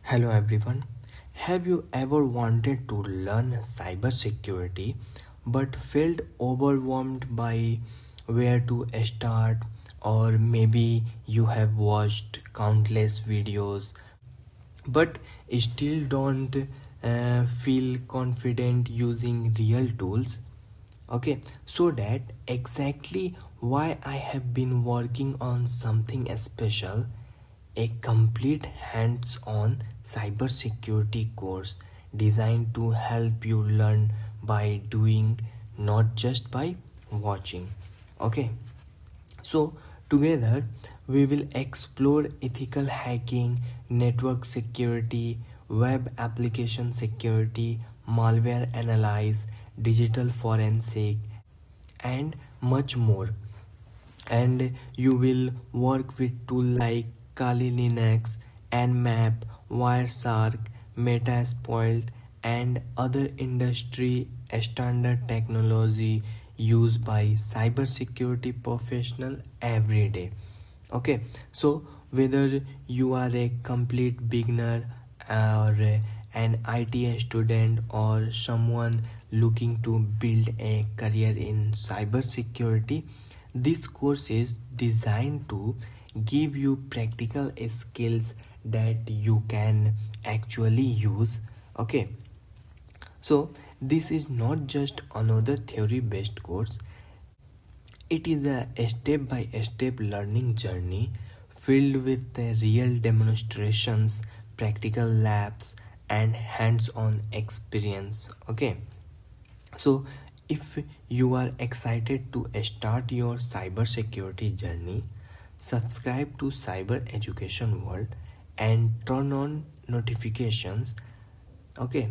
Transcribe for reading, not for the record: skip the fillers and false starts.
Hello everyone. Have you ever wanted to learn cybersecurity but felt overwhelmed by where to start, or maybe you have watched countless videos but still don't feel confident using real tools? Okay, so that exactly why I have been working on something special, a complete hands-on cybersecurity course designed to help you learn by doing, not just by watching. Okay, so together we will explore ethical hacking, network security, web application security, malware analyze, digital forensic, and much more. And you will work with tools like Kali Linux, Nmap, Wireshark, Metasploit, and other industry standard technology used by cybersecurity professional every day. Okay, so whether you are a complete beginner or an IT student or someone looking to build a career in cybersecurity, this course is designed to give you practical skills that you can actually use. Okay, so this is not just another theory based course, it is a step by step learning journey filled with real demonstrations, practical labs, and hands on experience. Okay, so if you are excited to start your cybersecurity journey, subscribe to Cyber Education World and turn on notifications. Okay,